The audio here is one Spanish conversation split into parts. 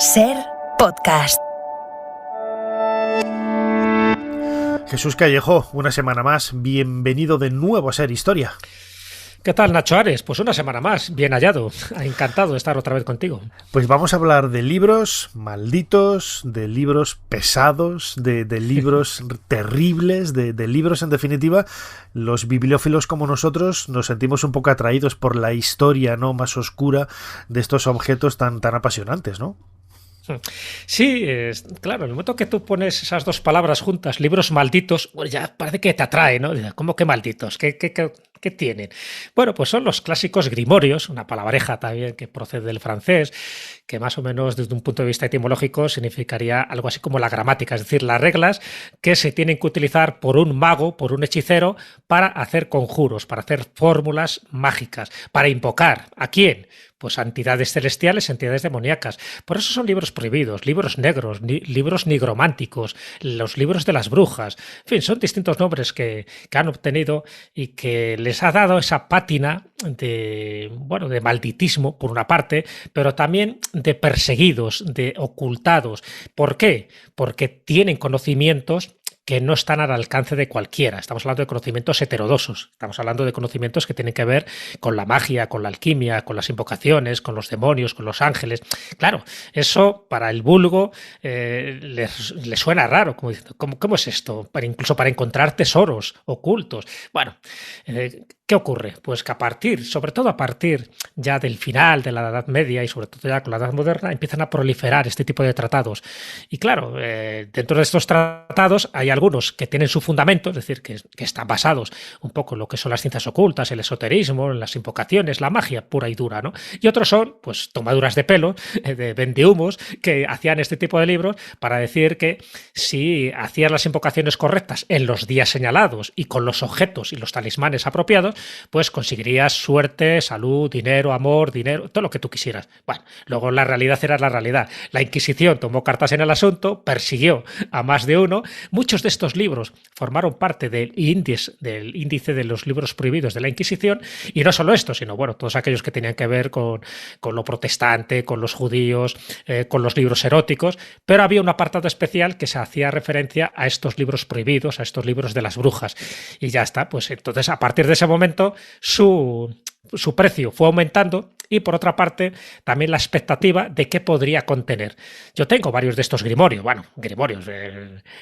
Ser Podcast. Jesús Callejo, una semana más, bienvenido de nuevo a Ser Historia. ¿Qué tal, Nacho Ares? Pues una semana más, bien hallado. Encantado de estar otra vez contigo. Pues vamos a hablar de libros malditos, de libros pesados, de libros terribles, de libros en definitiva. Los bibliófilos como nosotros nos sentimos un poco atraídos por la historia, ¿no?, más oscura de estos objetos tan apasionantes, ¿no? Sí, claro, en el momento que tú pones esas dos palabras juntas, libros malditos, pues ya parece que te atrae, ¿no? ¿Cómo que malditos? ¿Qué tienen? Bueno, pues son los clásicos grimorios, una palabreja también que procede del francés, que más o menos desde un punto de vista etimológico significaría algo así como la gramática, es decir, las reglas que se tienen que utilizar por un mago, por un hechicero, para hacer conjuros, para hacer fórmulas mágicas, para invocar. ¿A quién? Pues a entidades celestiales, entidades demoníacas. Por eso son libros prohibidos, libros negros, libros nigrománticos, los libros de las brujas. En fin, son distintos nombres que han obtenido y que les ha dado esa pátina de malditismo, por una parte, pero también de perseguidos, de ocultados. ¿Por qué? Porque tienen conocimientos que no están al alcance de cualquiera. Estamos hablando de conocimientos heterodosos, estamos hablando de conocimientos que tienen que ver con la magia, con la alquimia, con las invocaciones, con los demonios, con los ángeles. Claro, eso para el vulgo le suena raro, como diciendo, ¿cómo es esto? Incluso para encontrar tesoros ocultos. Bueno, ¿qué ocurre? Pues que sobre todo a partir ya del final de la Edad Media y sobre todo ya con la Edad Moderna, empiezan a proliferar este tipo de tratados. Y claro, dentro de estos tratados hay algunos que tienen su fundamento, es decir, que están basados un poco en lo que son las ciencias ocultas, el esoterismo, las invocaciones, la magia pura y dura, ¿no? Y otros son, pues, tomaduras de pelo, de vendehumos, que hacían este tipo de libros para decir que si hacías las invocaciones correctas en los días señalados y con los objetos y los talismanes apropiados, pues conseguirías suerte, salud, dinero, todo lo que tú quisieras. Bueno, luego la realidad era la realidad. La Inquisición tomó cartas en el asunto, persiguió a más de uno. Muchos de estos libros formaron parte del índice de los libros prohibidos de la Inquisición, y no solo esto, sino todos aquellos que tenían que ver con lo protestante, con los judíos, con los libros eróticos, pero había un apartado especial que se hacía referencia a estos libros prohibidos, a estos libros de las brujas, y ya está. Pues entonces, a partir de ese momento, su precio fue aumentando y, por otra parte, también la expectativa de qué podría contener. Yo tengo varios de estos grimorios,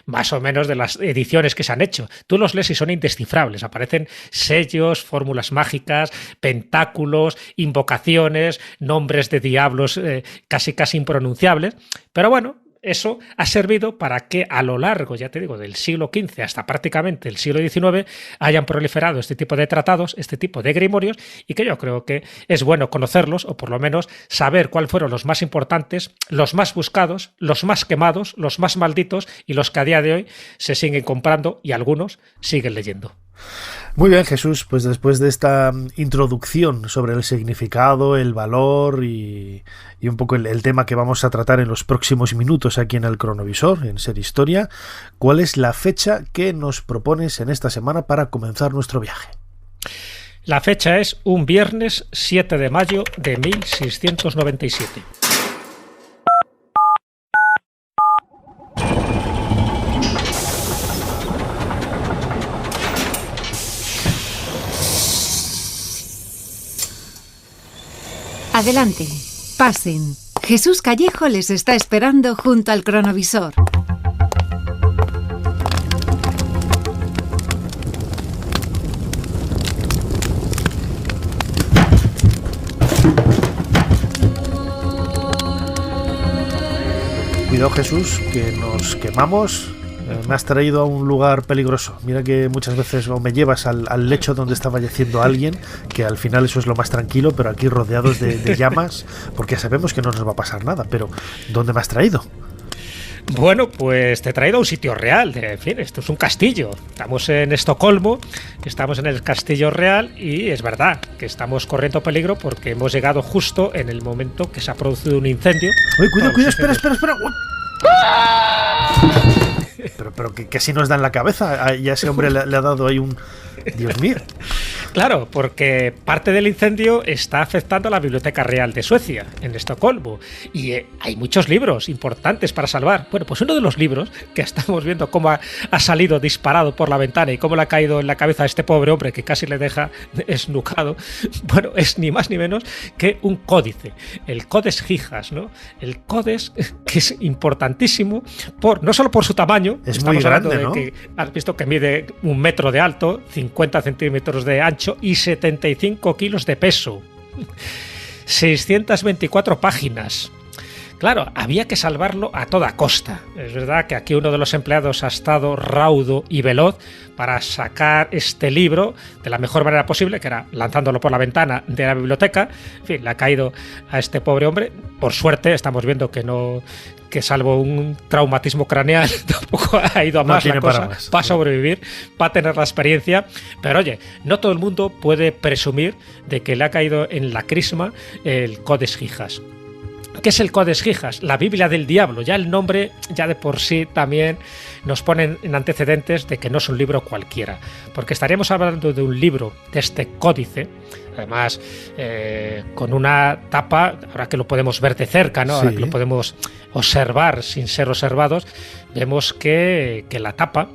más o menos de las ediciones que se han hecho. Tú los lees y son indescifrables. Aparecen sellos, fórmulas mágicas, pentáculos, invocaciones, nombres de diablos casi impronunciables. Pero eso ha servido para que a lo largo, ya te digo, del siglo XV hasta prácticamente el siglo XIX hayan proliferado este tipo de tratados, este tipo de grimorios, y que yo creo que es bueno conocerlos, o por lo menos saber cuáles fueron los más importantes, los más buscados, los más quemados, los más malditos y los que a día de hoy se siguen comprando y algunos siguen leyendo. Muy bien, Jesús, pues después de esta introducción sobre el significado, el valor y un poco el tema que vamos a tratar en los próximos minutos aquí en el Cronovisor, en Ser Historia, ¿cuál es la fecha que nos propones en esta semana para comenzar nuestro viaje? La fecha es un viernes 7 de mayo de 1697. Adelante, pasen. Jesús Callejo les está esperando junto al cronovisor. Cuidado, Jesús, que nos quemamos. Me has traído a un lugar peligroso. Mira que muchas veces me llevas al lecho donde está falleciendo alguien, que al final eso es lo más tranquilo, pero aquí rodeados de llamas, porque sabemos que no nos va a pasar nada. Pero ¿dónde me has traído? Bueno, pues te he traído a un sitio real. En fin, esto es un castillo. Estamos en Estocolmo, estamos en el Castillo Real, y es verdad que estamos corriendo peligro porque hemos llegado justo en el momento que se ha producido un incendio. Oye, cuidado, espera. Pero que si nos da en la cabeza. Y a ese hombre le ha dado ahí un... Dios mío. Claro, porque parte del incendio está afectando a la Biblioteca Real de Suecia, en Estocolmo, y hay muchos libros importantes para salvar. Bueno, pues uno de los libros, que estamos viendo cómo ha salido disparado por la ventana y cómo le ha caído en la cabeza a este pobre hombre que casi le deja esnucado, bueno, es ni más ni menos que un códice, el Codex Gigas, ¿no? El Codex, que es importantísimo, no solo por su tamaño, es estamos muy grande, hablando de ¿no? que has visto que mide 1 metro de alto, 50 centímetros de ancho y 75 kilos de peso. 624 páginas. Claro, había que salvarlo a toda costa. Es verdad que aquí uno de los empleados ha estado raudo y veloz para sacar este libro de la mejor manera posible, que era lanzándolo por la ventana de la biblioteca. En fin, le ha caído a este pobre hombre. Por suerte, estamos viendo que salvo un traumatismo craneal, tampoco ha ido a más la cosa, va a sobrevivir, va a tener la experiencia, pero oye, no todo el mundo puede presumir de que le ha caído en la crisma el Codex Gigas. ¿Qué es el Codex Gigas? La Biblia del Diablo. Ya el nombre, ya de por sí, también nos pone en antecedentes de que no es un libro cualquiera, porque estaríamos hablando de un libro, de este códice, además con una tapa, ahora que lo podemos ver de cerca, ¿no? Ahora que lo podemos observar sin ser observados, vemos que la tapa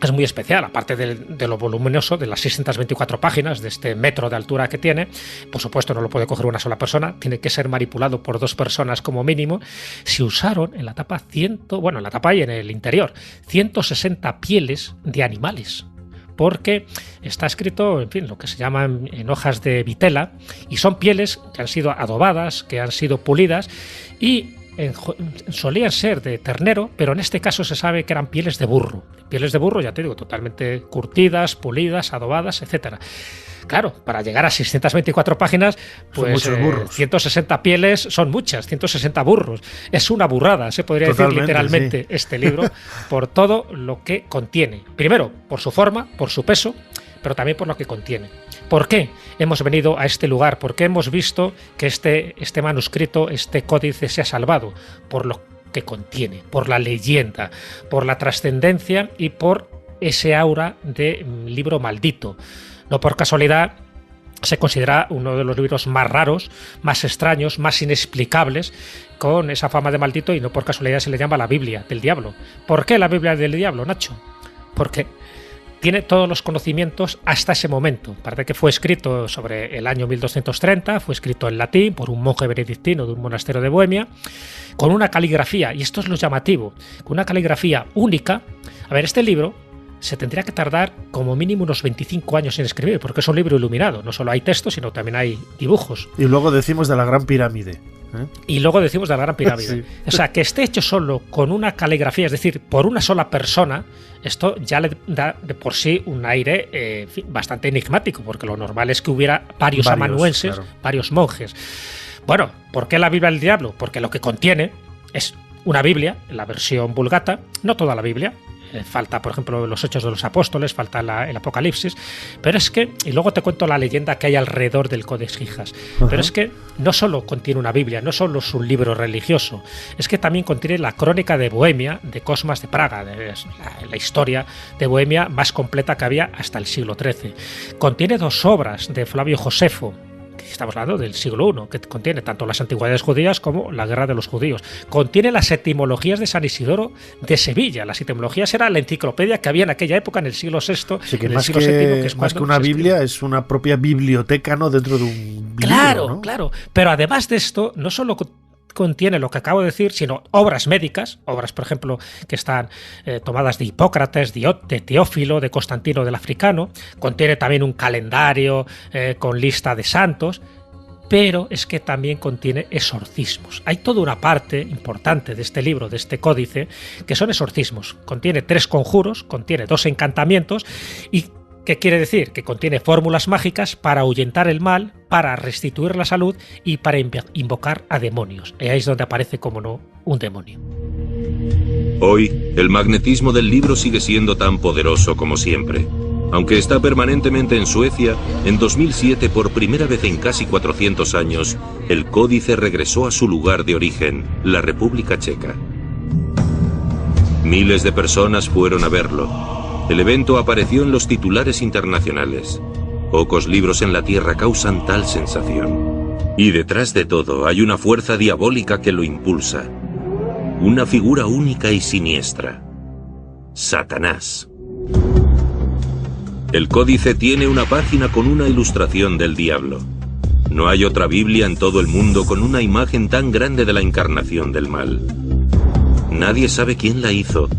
es muy especial, aparte de lo voluminoso, de las 624 páginas, de este metro de altura que tiene. Por supuesto, no lo puede coger una sola persona, tiene que ser manipulado por 2 personas como mínimo. Se usaron en la tapa en la tapa y en el interior, 160 pieles de animales, porque está escrito, en fin, lo que se llaman en hojas de vitela, y son pieles que han sido adobadas, que han sido pulidas, y solían ser de ternero, pero en este caso se sabe que eran pieles de burro. Pieles de burro, ya te digo, totalmente curtidas, pulidas, adobadas, etcétera. Claro, para llegar a 624 páginas, pues 160 pieles son muchas, 160 burros. Es una burrada, se podría decir literalmente, este libro, por todo lo que contiene. Primero, por su forma, por su peso, pero también por lo que contiene. ¿Por qué hemos venido a este lugar? ¿Por qué hemos visto que este manuscrito, este códice se ha salvado? Por lo que contiene, por la leyenda, por la trascendencia y por ese aura de libro maldito. No por casualidad se considera uno de los libros más raros, más extraños, más inexplicables, con esa fama de maldito, y no por casualidad se le llama la Biblia del Diablo. ¿Por qué la Biblia del Diablo, Nacho? Porque tiene todos los conocimientos hasta ese momento. Parece que fue escrito sobre el año 1230, fue escrito en latín por un monje benedictino de un monasterio de Bohemia, con una caligrafía, y esto es lo llamativo, con una caligrafía única. A ver, este libro se tendría que tardar como mínimo unos 25 años en escribir, porque es un libro iluminado, no solo hay texto, sino también hay dibujos. Y luego decimos de la Gran Pirámide. Y luego decimos de la Gran Pirámide. Sí. O sea, que esté hecho solo con una caligrafía, es decir, por una sola persona, esto ya le da de por sí un aire bastante enigmático, porque lo normal es que hubiera varios amanuenses, claro, varios monjes. Bueno, ¿por qué la Biblia del Diablo? Porque lo que contiene es una Biblia, la versión Vulgata, no toda la Biblia. Falta, por ejemplo, los Hechos de los Apóstoles, falta el Apocalipsis, pero es que, y luego te cuento la leyenda que hay alrededor del Codex Gigas, pero es que no solo contiene una Biblia, no solo es un libro religioso, es que también contiene la Crónica de Bohemia de Cosmas de Praga, la historia de Bohemia más completa que había hasta el siglo XIII. Contiene 2 obras de Flavio Josefo, estamos hablando del siglo I, que contiene tanto las antigüedades judías como la guerra de los judíos. Contiene las etimologías de San Isidoro de Sevilla. Las etimologías era la enciclopedia que había en aquella época, en el siglo VI. Así que, más que una Biblia, es una propia biblioteca, ¿no? Dentro de un libro, claro, ¿no? Claro. Pero además de esto, no solo contiene lo que acabo de decir, sino obras médicas, obras, por ejemplo, que están tomadas de Hipócrates, de Teófilo, de Constantino del Africano. Contiene también un calendario con lista de santos, pero es que también contiene exorcismos. Hay toda una parte importante de este libro, de este códice, que son exorcismos. Contiene 3 conjuros, contiene 2 encantamientos y ¿qué quiere decir? Que contiene fórmulas mágicas para ahuyentar el mal, para restituir la salud y para invocar a demonios. Y ahí es donde aparece, como no, un demonio. Hoy, el magnetismo del libro sigue siendo tan poderoso como siempre. Aunque está permanentemente en Suecia, en 2007, por primera vez en casi 400 años, el códice regresó a su lugar de origen, la República Checa. Miles de personas fueron a verlo. El evento apareció en los titulares internacionales. Pocos libros en la Tierra causan tal sensación. Y detrás de todo hay una fuerza diabólica que lo impulsa. Una figura única y siniestra. Satanás. El códice tiene una página con una ilustración del diablo. No hay otra Biblia en todo el mundo con una imagen tan grande de la encarnación del mal. Nadie sabe quién la hizo,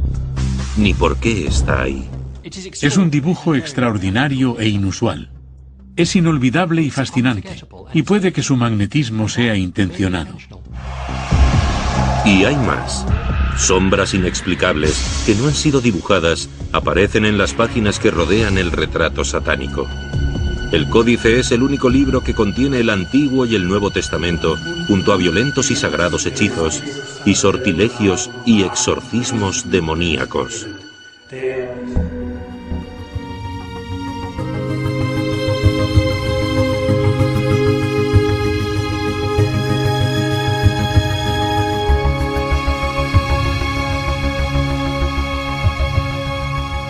ni por qué está ahí. Es un dibujo extraordinario e inusual. Es inolvidable y fascinante, y puede que su magnetismo sea intencionado. Y hay más. Sombras inexplicables que no han sido dibujadas aparecen en las páginas que rodean el retrato satánico. El Códice es el único libro que contiene el Antiguo y el Nuevo Testamento, junto a violentos y sagrados hechizos, y sortilegios y exorcismos demoníacos.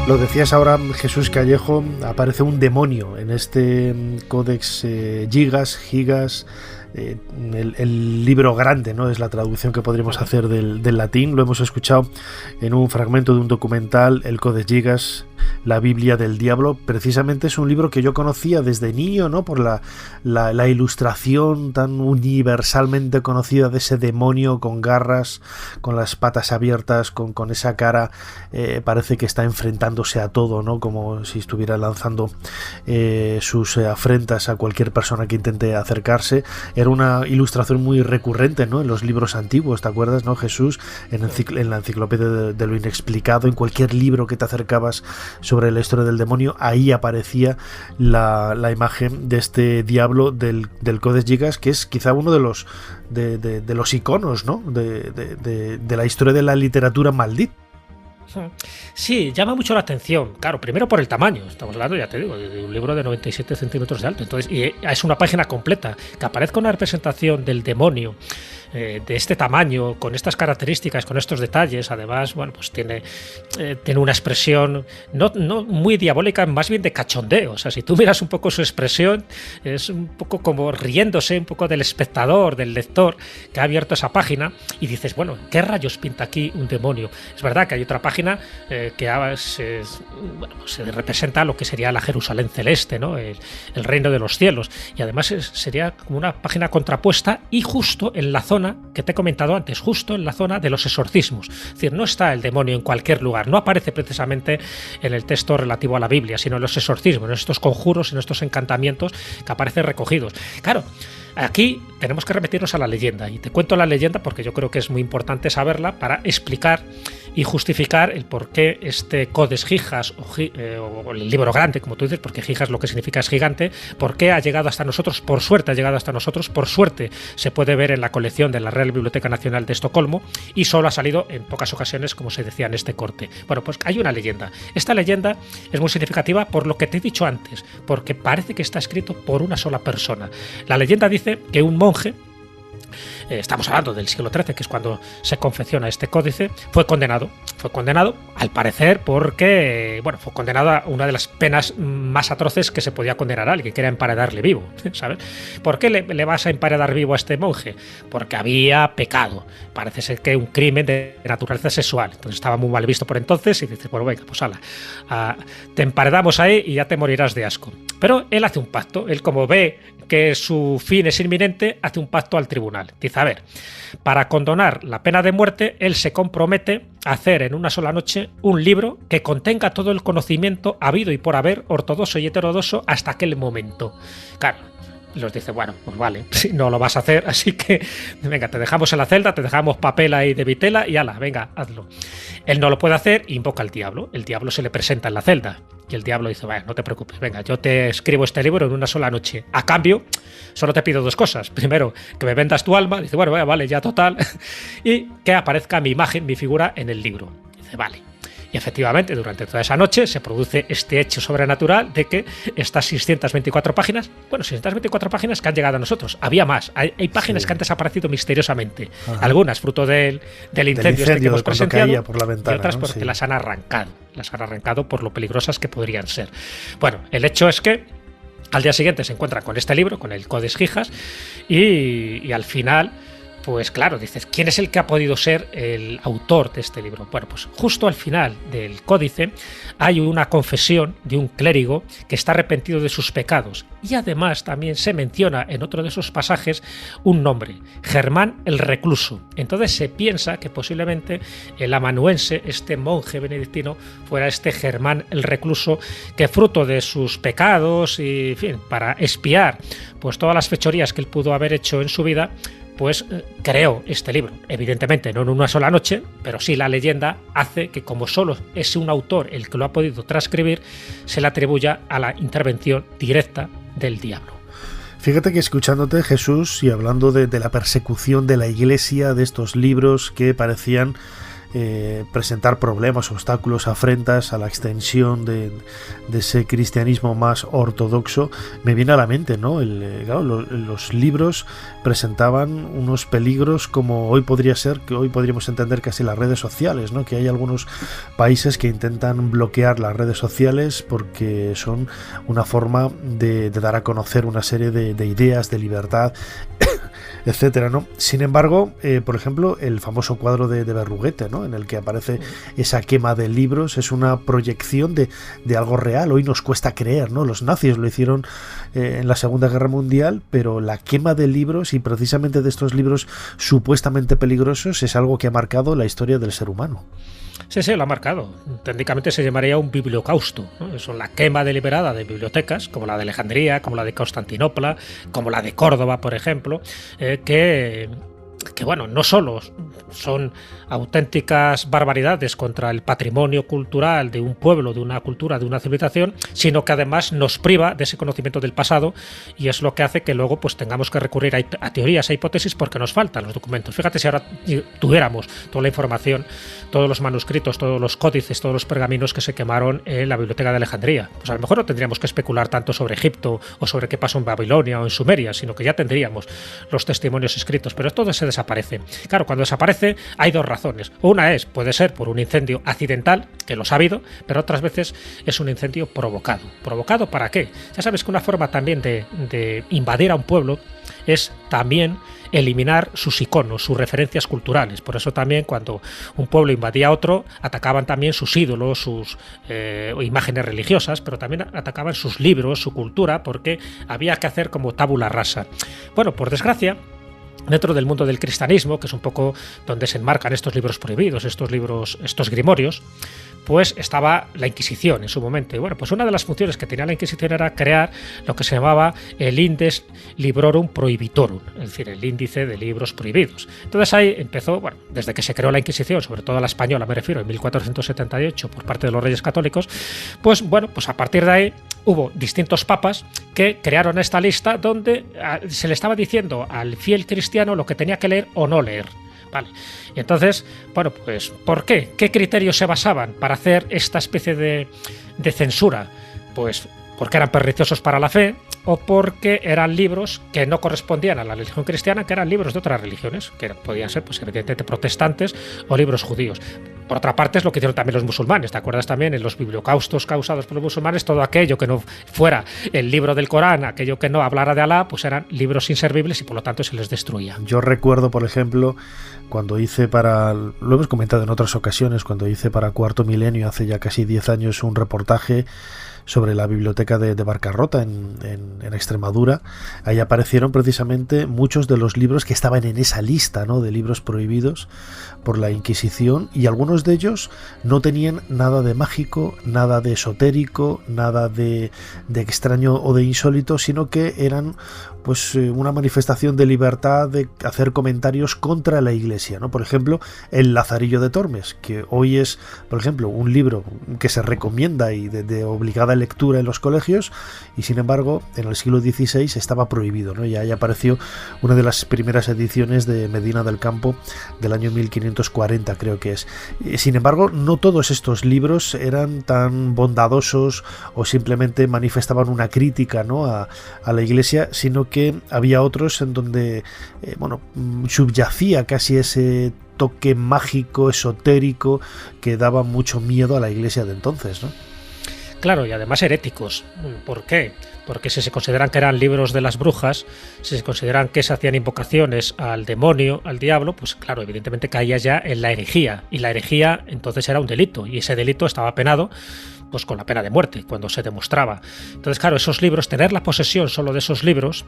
Lo decías ahora, Jesús Callejo, aparece un demonio en este Codex Gigas, el libro grande, ¿no? Es la traducción que podríamos hacer del latín. Lo hemos escuchado en un fragmento de un documental, el Codex Gigas, la Biblia del Diablo. Precisamente es un libro que yo conocía desde niño, ¿no? Por la ilustración tan universalmente conocida de ese demonio con garras, con las patas abiertas, con esa cara, parece que está enfrentándose a todo, ¿no? Como si estuviera lanzando sus afrentas a cualquier persona que intente acercarse. Era una ilustración muy recurrente, ¿no? En los libros antiguos, ¿te acuerdas, no, Jesús? En la enciclopedia de lo inexplicado, en cualquier libro que te acercabas sobre la historia del demonio, ahí aparecía la imagen de este diablo del Codex Gigas, que es quizá uno de los iconos, ¿no? de la historia de la literatura maldita. Sí, llama mucho la atención. Claro, primero por el tamaño. Estamos hablando, ya te digo, de un libro de 97 centímetros de alto. Entonces, y es una página completa. Que aparezca una representación del demonio de este tamaño, con estas características, con estos detalles. Además, bueno, pues tiene una expresión no muy diabólica, más bien de cachondeo. O sea, si tú miras un poco su expresión, es un poco como riéndose un poco del espectador, del lector que ha abierto esa página y dices, bueno, ¿qué rayos pinta aquí un demonio? Es verdad que hay otra página que se representa lo que sería la Jerusalén celeste, ¿no? El reino de los cielos, y además sería como una página contrapuesta y justo en la zona que te he comentado antes, justo en la zona de los exorcismos. Es decir, no está el demonio en cualquier lugar, no aparece precisamente en el texto relativo a la Biblia, sino en los exorcismos, en estos conjuros, en estos encantamientos que aparecen recogidos. Claro, aquí tenemos que remitirnos a la leyenda, y te cuento la leyenda porque yo creo que es muy importante saberla para explicar y justificar el por qué este Codex Gigas o el libro grande, como tú dices, porque Gigas lo que significa es gigante, por qué ha llegado hasta nosotros. Por suerte ha llegado hasta nosotros, por suerte se puede ver en la colección de la Real Biblioteca Nacional de Estocolmo, y solo ha salido en pocas ocasiones, como se decía en este corte. Bueno, pues hay una leyenda. Esta leyenda es muy significativa por lo que te he dicho antes, porque parece que está escrito por una sola persona. La leyenda dice que un monje, estamos hablando del siglo XIII, que es cuando se confecciona este códice, fue condenado al parecer porque, bueno, fue condenado a una de las penas más atroces que se podía condenar a alguien, que era emparedarle vivo, ¿sabes? ¿Por qué le vas a emparedar vivo a este monje? Porque había pecado, parece ser que un crimen de naturaleza sexual, entonces estaba muy mal visto por entonces, y dices, bueno, venga, pues ala, te emparedamos ahí y ya te morirás de asco. Pero él hace un pacto, él, como ve que su fin es inminente, hace un pacto al tribunal. Dice, a ver, para condonar la pena de muerte, él se compromete a hacer en una sola noche un libro que contenga todo el conocimiento habido y por haber, ortodoxo y heterodoxo, hasta aquel momento. Claro, los dice, bueno, pues vale, si no lo vas a hacer, así que venga, te dejamos en la celda, te dejamos papel ahí de vitela y ala, venga, hazlo. Él no lo puede hacer, invoca al diablo. El diablo se le presenta en la celda y el diablo dice, vaya, no te preocupes, venga, yo te escribo este libro en una sola noche. A cambio, solo te pido dos cosas. Primero, que me vendas tu alma. Dice, bueno, vale, ya total. Y que aparezca mi imagen, mi figura en el libro. Dice, vale. Y efectivamente, durante toda esa noche se produce este hecho sobrenatural de que estas 624 páginas, bueno, 624 páginas que han llegado a nosotros. Había más. Hay páginas que han desaparecido misteriosamente. Ajá. Algunas fruto del incendio este que hemos presenciado, por la ventana, y otras porque las han arrancado. Las han arrancado por lo peligrosas que podrían ser. Bueno, el hecho es que Al día siguiente se encuentra con este libro, con el Codex Gigas, y al final, pues claro, dices, ¿quién es el que ha podido ser el autor de este libro? Bueno, pues justo al final del códice hay una confesión de un clérigo que está arrepentido de sus pecados, y además también se menciona en otro de esos pasajes un nombre, Germán el Recluso. Entonces se piensa que posiblemente el amanuense, este monje benedictino, fuera este Germán el Recluso, que fruto de sus pecados y, en fin, para expiar pues todas las fechorías que él pudo haber hecho en su vida, pues creó este libro. Evidentemente no en una sola noche, pero sí la leyenda hace que, como solo es un autor el que lo ha podido transcribir, se le atribuya a la intervención directa del diablo. Fíjate que escuchándote, Jesús, y hablando de la persecución de la Iglesia, de estos libros que parecían presentar problemas, obstáculos, afrentas a la extensión de ese cristianismo más ortodoxo, me viene a la mente, ¿no? Claro, los libros presentaban unos peligros como hoy podría ser, que hoy podríamos entender casi las redes sociales, ¿no? Que hay algunos países que intentan bloquear las redes sociales porque son una forma de dar a conocer una serie de ideas, de libertad, etcétera, ¿no? Sin embargo, por ejemplo, el famoso cuadro de Berruguete, ¿no? En el que aparece esa quema de libros, es una proyección de algo real. Hoy nos cuesta creer, ¿no? Los nazis lo hicieron en la Segunda Guerra Mundial, pero la quema de libros, y precisamente de estos libros supuestamente peligrosos, es algo que ha marcado la historia del ser humano. Sí, lo ha marcado. Técnicamente se llamaría un bibliocausto, ¿no? Eso, la quema deliberada de bibliotecas, como la de Alejandría, como la de Constantinopla, como la de Córdoba, por ejemplo, que bueno, no solo son auténticas barbaridades contra el patrimonio cultural de un pueblo, de una cultura, de una civilización, sino que además nos priva de ese conocimiento del pasado, y es lo que hace que luego pues tengamos que recurrir a teorías, a hipótesis, porque nos faltan los documentos. Fíjate, si ahora tuviéramos toda la información, todos los manuscritos, todos los códices, todos los pergaminos que se quemaron en la biblioteca de Alejandría, pues a lo mejor no tendríamos que especular tanto sobre Egipto o sobre qué pasó en Babilonia o en Sumeria, sino que ya tendríamos los testimonios escritos, pero todo se desaparece. Claro, cuando desaparece hay dos razones. Una puede ser por un incendio accidental, que los ha habido, pero otras veces es un incendio provocado. ¿Provocado para qué? Ya sabes que una forma también de invadir a un pueblo es también eliminar sus iconos, sus referencias culturales. Por eso también cuando un pueblo invadía a otro, atacaban también sus ídolos, sus imágenes religiosas, pero también atacaban sus libros, su cultura, porque había que hacer como tabula rasa. Bueno, por desgracia, dentro del mundo del cristianismo, que es un poco donde se enmarcan estos libros prohibidos, estos grimorios, pues estaba la Inquisición en su momento. Y bueno, pues una de las funciones que tenía la Inquisición era crear lo que se llamaba el Index Librorum Prohibitorum, es decir, el índice de libros prohibidos. Entonces ahí empezó, bueno, desde que se creó la Inquisición, sobre todo la española me refiero, en 1478 por parte de los Reyes Católicos, pues bueno, pues a partir de ahí hubo distintos papas que crearon esta lista donde se le estaba diciendo al fiel cristiano lo que tenía que leer o no leer. Vale. Y entonces, bueno, pues ¿por qué? ¿Qué criterios se basaban para hacer esta especie de censura? Pues porque eran perniciosos para la fe o porque eran libros que no correspondían a la religión cristiana, que eran libros de otras religiones, que podían ser, pues evidentemente, protestantes o libros judíos. Por otra parte, es lo que hicieron también los musulmanes. ¿Te acuerdas también en los bibliocaustos causados por los musulmanes? Todo aquello que no fuera el libro del Corán, aquello que no hablara de Alá, pues eran libros inservibles y por lo tanto se les destruía. Yo recuerdo, por ejemplo, cuando hice lo hemos comentado en otras ocasiones, cuando hice para Cuarto Milenio, hace ya casi 10 años, un reportaje sobre la biblioteca de Barcarrota en Extremadura. Ahí aparecieron precisamente muchos de los libros que estaban en esa lista, ¿no?, de libros prohibidos por la Inquisición, y algunos de ellos no tenían nada de mágico, nada de esotérico, nada de extraño o de insólito, sino que eran pues una manifestación de libertad de hacer comentarios contra la Iglesia, ¿no? Por ejemplo, el Lazarillo de Tormes, que hoy es, por ejemplo, un libro que se recomienda y de obligada lectura en los colegios, y sin embargo en el siglo XVI estaba prohibido, ¿no? Y ahí apareció una de las primeras ediciones de Medina del Campo del año 1540, creo que es. Sin embargo, no todos estos libros eran tan bondadosos o simplemente manifestaban una crítica, ¿no?, a la Iglesia, sino que había otros en donde subyacía casi ese toque mágico, esotérico, que daba mucho miedo a la Iglesia de entonces, ¿no? Claro, y además heréticos. ¿Por qué? Porque si se consideran que eran libros de las brujas, si se consideran que se hacían invocaciones al demonio, al diablo, pues claro, evidentemente caía ya en la herejía. Y la herejía entonces era un delito, y ese delito estaba penado pues con la pena de muerte, cuando se demostraba. Entonces, claro, esos libros, tener la posesión solo de esos libros,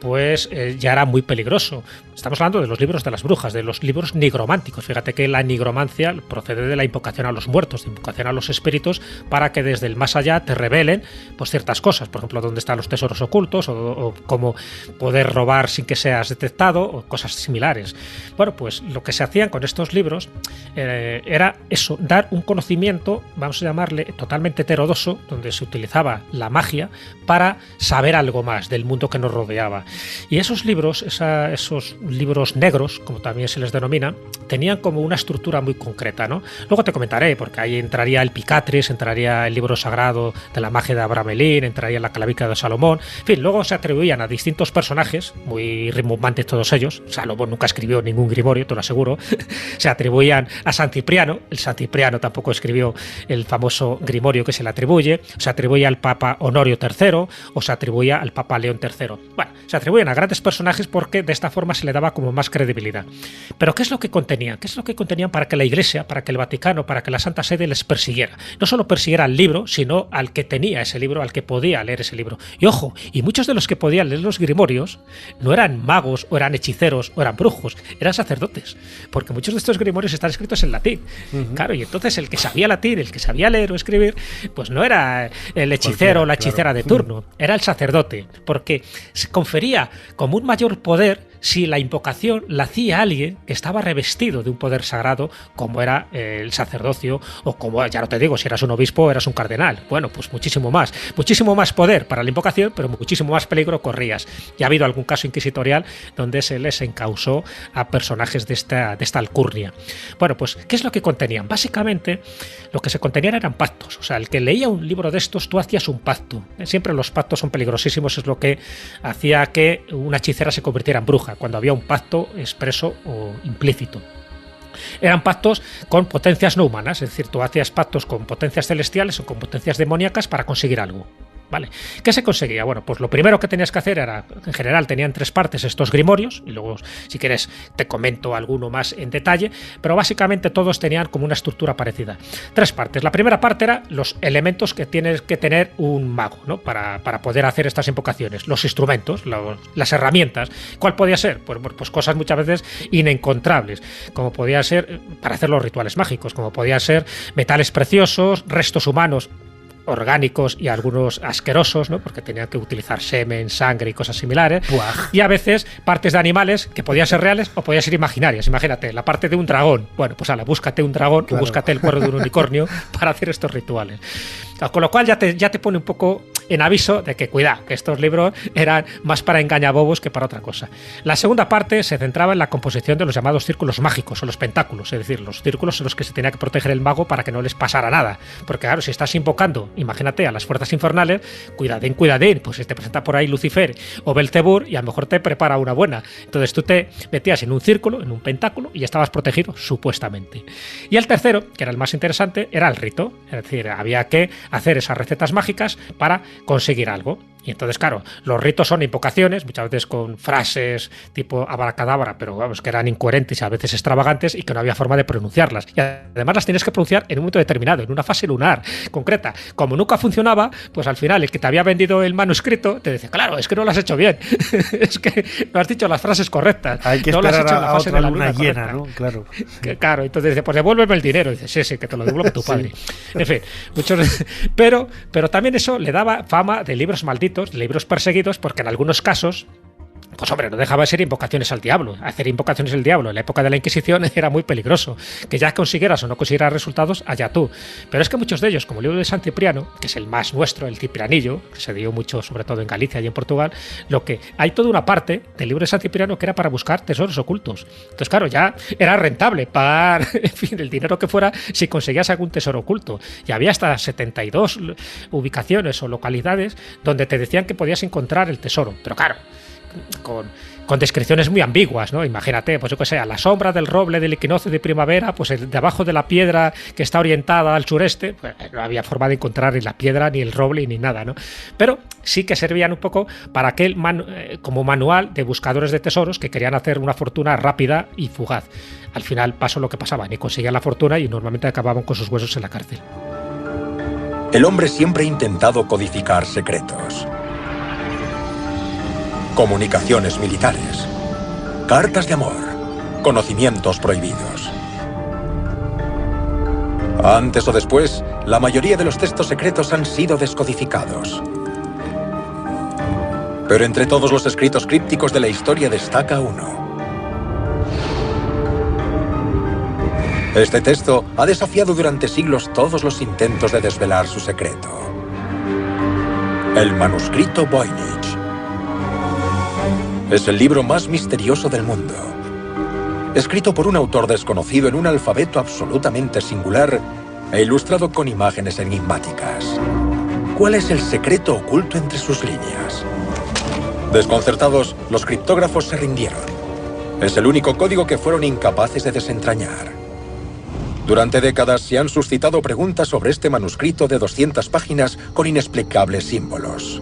pues ya era muy peligroso. Estamos hablando de los libros de las brujas, de los libros nigrománticos. Fíjate que la nigromancia procede de la invocación a los muertos, de invocación a los espíritus para que desde el más allá te revelen pues ciertas cosas, por ejemplo, dónde están los tesoros ocultos o cómo poder robar sin que seas detectado o cosas similares. Bueno, pues lo que se hacían con estos libros era eso, dar un conocimiento, vamos a llamarle totalmente heterodoxo, donde se utilizaba la magia para saber algo más del mundo que nos rodeaba. Y esos libros, esos libros negros, como también se les denomina, tenían como una estructura muy concreta, ¿no? Luego te comentaré, porque ahí entraría el Picatris, entraría el libro sagrado de la magia de Abramelín, entraría la Calavica de Salomón. En fin, luego se atribuían a distintos personajes, muy rimbombantes todos ellos. Salomón nunca escribió ningún grimorio, te lo aseguro. Se atribuían a San Cipriano. El San Cipriano tampoco escribió el famoso grimorio que se le atribuye. Se atribuye al Papa Honorio III o se atribuía al Papa León III. Bueno, se atribuyen a grandes personajes porque de esta forma se le daba como más credibilidad. Pero ¿qué es lo que contenían? ¿Qué es lo que contenían para que la Iglesia, para que el Vaticano, para que la Santa Sede les persiguiera? No solo persiguiera al libro, sino al que tenía ese libro, al que podía leer ese libro. Y ojo, y muchos de los que podían leer los grimorios no eran magos o eran hechiceros o eran brujos, eran sacerdotes, porque muchos de estos grimorios están escritos en latín. Claro, y entonces el que sabía latín, el que sabía leer o escribir, pues no era el hechicero o la hechicera de turno, era el sacerdote, porque se confería como un mayor poder si la invocación la hacía alguien que estaba revestido de un poder sagrado, como era el sacerdocio, o como, ya no te digo, si eras un obispo o eras un cardenal. Bueno, pues muchísimo más poder para la invocación, pero muchísimo más peligro corrías. Y ha habido algún caso inquisitorial donde se les encausó a personajes de esta alcurnia. Bueno, pues, ¿qué es lo que contenían? Básicamente, lo que se contenían eran pactos. O sea, el que leía un libro de estos, tú hacías un pacto. Siempre los pactos son peligrosísimos, es lo que hacía que una hechicera se convirtiera en bruja, cuando había un pacto expreso o implícito. Eran pactos con potencias no humanas, es decir, tú hacías pactos con potencias celestiales o con potencias demoníacas para conseguir algo. ¿Vale? ¿Qué se conseguía? Bueno, pues lo primero que tenías que hacer era, en general tenían 3 partes estos grimorios, y luego si quieres te comento alguno más en detalle, pero básicamente todos tenían como una estructura parecida. 3 partes. La primera parte era los elementos que tienes que tener un mago, ¿no? Para poder hacer estas invocaciones, los instrumentos, las herramientas. ¿Cuál podía ser? Pues cosas muchas veces inencontrables, como podía ser para hacer los rituales mágicos, como podía ser metales preciosos, restos humanos orgánicos y algunos asquerosos, ¿no? Porque tenían que utilizar semen, sangre y cosas similares. ¡Buah! Y a veces partes de animales que podían ser reales o podían ser imaginarias. Imagínate, la parte de un dragón. Bueno, pues búscate un dragón, claro, o búscate el cuerno de un unicornio para hacer estos rituales. Con lo cual ya te pone un poco en aviso de que cuidado, que estos libros eran más para engañabobos que para otra cosa. La segunda parte se centraba en la composición de los llamados círculos mágicos o los pentáculos, es decir, los círculos en los que se tenía que proteger el mago para que no les pasara nada. Porque claro, si estás invocando, imagínate, a las fuerzas infernales, cuidadín, pues si te presenta por ahí Lucifer o Belcebú y a lo mejor te prepara una buena. Entonces tú te metías en un círculo, en un pentáculo y ya estabas protegido, supuestamente. Y el tercero, que era el más interesante, era el rito. Es decir, había que hacer esas recetas mágicas para conseguir algo. Y entonces, claro, los ritos son invocaciones, muchas veces con frases tipo abracadabra, pero vamos, que eran incoherentes y a veces extravagantes y que no había forma de pronunciarlas. Y además las tienes que pronunciar en un momento determinado, en una fase lunar concreta. Como nunca funcionaba, pues al final el que te había vendido el manuscrito te dice, claro, es que no lo has hecho bien, es que no has dicho las frases correctas. Hay que no esperar las has hecho en la fase otra de la luna llena, correcta, ¿no? Claro. Claro, entonces dice, pues devuélveme el dinero. Y dice, sí, que te lo devuelve tu padre. Sí. En fin, muchos... Pero también eso le daba fama de libros malditos, de libros perseguidos, porque en algunos casos, pues hombre, no dejaba de ser invocaciones al diablo. Hacer invocaciones al diablo en la época de la Inquisición era muy peligroso. Que ya consiguieras o no consiguieras resultados, allá tú. Pero es que muchos de ellos, como el libro de San Cipriano, que es el más nuestro, el Ciprianillo, que se dio mucho sobre todo en Galicia y en Portugal, hay toda una parte del libro de San Cipriano que era para buscar tesoros ocultos. Entonces, claro, ya era rentable pagar, en fin, el dinero que fuera si conseguías algún tesoro oculto. Y había hasta 72 ubicaciones o localidades donde te decían que podías encontrar el tesoro. Pero claro, con con descripciones muy ambiguas, ¿no? Imagínate, pues yo que sé, a la sombra del roble del equinoccio de primavera, pues debajo de la piedra que está orientada al sureste, pues no había forma de encontrar ni la piedra, ni el roble, ni nada, ¿no? Pero sí que servían un poco para aquel como manual de buscadores de tesoros que querían hacer una fortuna rápida y fugaz. Al final pasó lo que pasaba, ni conseguían la fortuna y normalmente acababan con sus huesos en la cárcel. El hombre siempre ha intentado codificar secretos. Comunicaciones militares, cartas de amor, conocimientos prohibidos. Antes o después, la mayoría de los textos secretos han sido descodificados. Pero entre todos los escritos crípticos de la historia destaca uno. Este texto ha desafiado durante siglos todos los intentos de desvelar su secreto. El manuscrito Voynich. Es el libro más misterioso del mundo. Escrito por un autor desconocido en un alfabeto absolutamente singular e ilustrado con imágenes enigmáticas. ¿Cuál es el secreto oculto entre sus líneas? Desconcertados, los criptógrafos se rindieron. Es el único código que fueron incapaces de desentrañar. Durante décadas se han suscitado preguntas sobre este manuscrito de 200 páginas con inexplicables símbolos.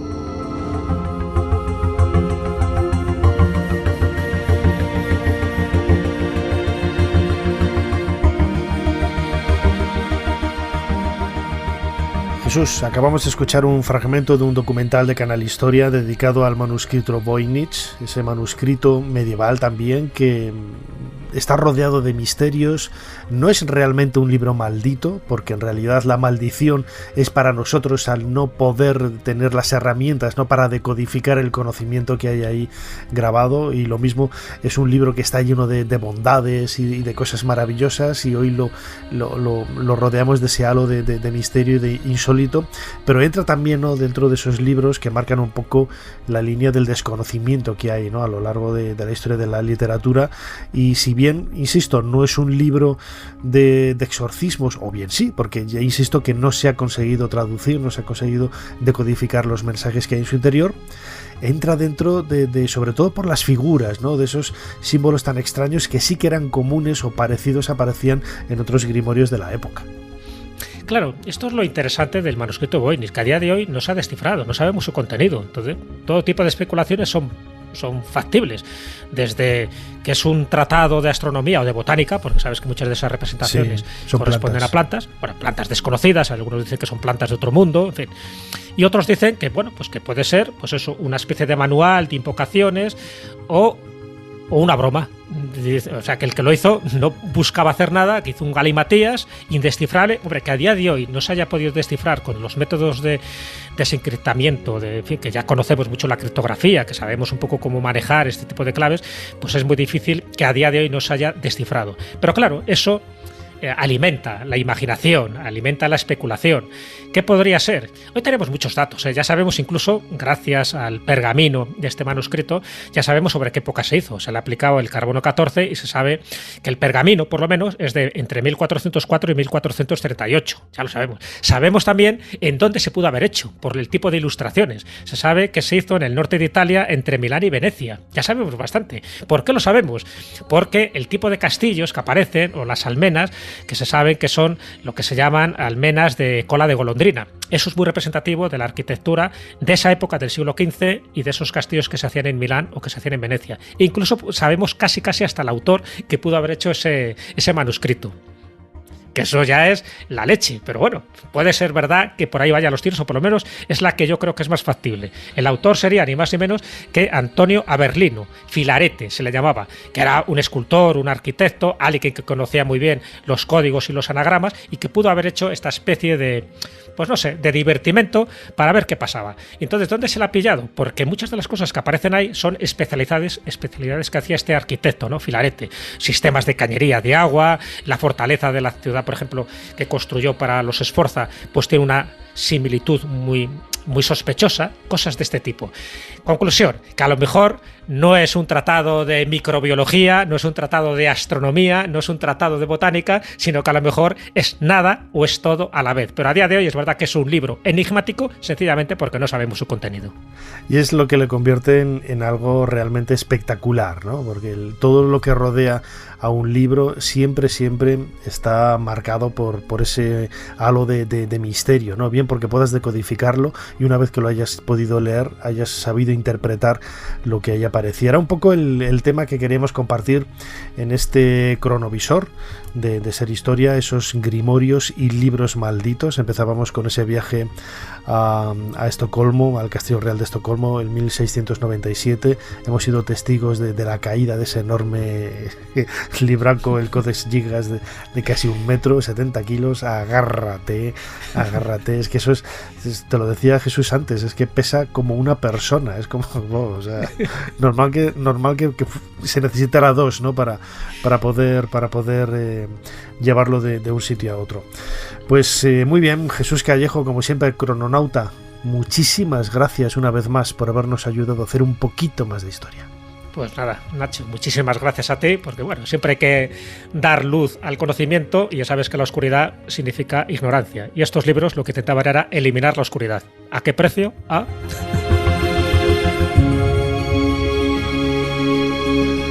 Jesús, acabamos de escuchar un fragmento de un documental de Canal Historia dedicado al manuscrito Voynich, ese manuscrito medieval también que está rodeado de misterios. No es realmente un libro maldito, porque en realidad la maldición es para nosotros al no poder tener las herramientas, no para decodificar el conocimiento que hay ahí grabado, y lo mismo es un libro que está lleno de bondades y de cosas maravillosas, y hoy lo rodeamos de ese halo de misterio y de insólito, pero entra también, ¿no?, dentro de esos libros que marcan un poco la línea del desconocimiento que hay, ¿no?, a lo largo de la historia de la literatura. Y si bien, insisto, no es un libro de exorcismos, o bien sí, porque ya insisto que no se ha conseguido traducir, no se ha conseguido decodificar los mensajes que hay en su interior, entra dentro de sobre todo por las figuras, ¿no?, de esos símbolos tan extraños que sí que eran comunes o parecidos, aparecían en otros grimorios de la época. Claro, esto es lo interesante del manuscrito Voynich, que a día de hoy no se ha descifrado, no sabemos su contenido. Entonces, todo tipo de especulaciones son factibles, desde que es un tratado de astronomía o de botánica, porque sabes que muchas de esas representaciones corresponden a plantas, bueno, plantas desconocidas, algunos dicen que son plantas de otro mundo, en fin, y otros dicen que, bueno, pues que puede ser, pues eso, una especie de manual de invocaciones o una broma. O sea, que el que lo hizo no buscaba hacer nada, que hizo un galimatías indescifrable. Hombre, que a día de hoy no se haya podido descifrar con los métodos de desencriptamiento, en fin, que ya conocemos mucho la criptografía, que sabemos un poco cómo manejar este tipo de claves, pues es muy difícil que a día de hoy no se haya descifrado. Pero claro, eso alimenta la imaginación, alimenta la especulación. ¿Qué podría ser? Hoy tenemos muchos datos, ya sabemos, incluso gracias al pergamino de este manuscrito, ya sabemos sobre qué época se hizo. Se le ha aplicado el carbono 14 y se sabe que el pergamino, por lo menos, es de entre 1404 y 1438. Ya lo sabemos. Sabemos también en dónde se pudo haber hecho, por el tipo de ilustraciones. Se sabe que se hizo en el norte de Italia, entre Milán y Venecia. Ya sabemos bastante. ¿Por qué lo sabemos? Porque el tipo de castillos que aparecen, o las almenas, que se saben que son lo que se llaman almenas de cola de golondrina. Eso es muy representativo de la arquitectura de esa época del siglo XV y de esos castillos que se hacían en Milán o que se hacían en Venecia. E incluso sabemos casi hasta el autor que pudo haber hecho ese manuscrito. Que eso ya es la leche, pero bueno, puede ser verdad que por ahí vayan los tiros, o por lo menos es la que yo creo que es más factible. El autor sería ni más ni menos que Antonio Averlino, Filarete se le llamaba, que era un escultor, un arquitecto, alguien que conocía muy bien los códigos y los anagramas y que pudo haber hecho esta especie de, pues no sé, de divertimento para ver qué pasaba. Entonces, ¿dónde se la ha pillado? Porque muchas de las cosas que aparecen ahí son especialidades que hacía este arquitecto, ¿no? Filarete, sistemas de cañería de agua, la fortaleza de la ciudad por ejemplo, que construyó para los Sforza, pues tiene una similitud muy sospechosa, cosas de este tipo. Conclusión, que a lo mejor no es un tratado de microbiología, no es un tratado de astronomía, no es un tratado de botánica, sino que a lo mejor es nada o es todo a la vez. Pero a día de hoy es verdad que es un libro enigmático, sencillamente porque no sabemos su contenido. Y es lo que le convierte en algo realmente espectacular, ¿no? Porque todo lo que rodea a un libro siempre está marcado por ese halo de misterio, ¿no? Bien porque puedas decodificarlo y una vez que lo hayas podido leer, hayas sabido interpretar lo que ahí aparecía. Era un poco el tema que queríamos compartir en este cronovisor de Ser Historia, esos grimorios y libros malditos. Empezábamos con ese viaje a Estocolmo, al Castillo Real de Estocolmo en 1697. Hemos sido testigos de la caída de ese enorme libraco, el Codex Gigas de casi 1 metro, 70 kilos. Agárrate, es que eso es, te lo decía Jesús antes, es que pesa como una persona, es como, o sea, normal que se necesitara 2, ¿no? para poder llevarlo de un sitio a otro. Pues muy bien, Jesús Callejo, como siempre, crononauta, muchísimas gracias una vez más por habernos ayudado a hacer un poquito más de historia. Pues nada, Nacho, muchísimas gracias a ti, porque bueno, siempre hay que dar luz al conocimiento y ya sabes que la oscuridad significa ignorancia. Y estos libros lo que intentaban era eliminar la oscuridad. ¿A qué precio?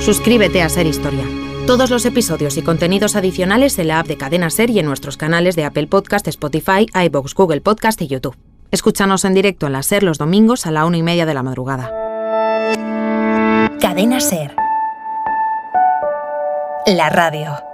Suscríbete a Ser Historia. Todos los episodios y contenidos adicionales en la app de Cadena Ser y en nuestros canales de Apple Podcast, Spotify, iVoox, Google Podcast y YouTube. Escúchanos en directo en la Ser los domingos a la 1:30 de la madrugada. Cadena Ser. La radio.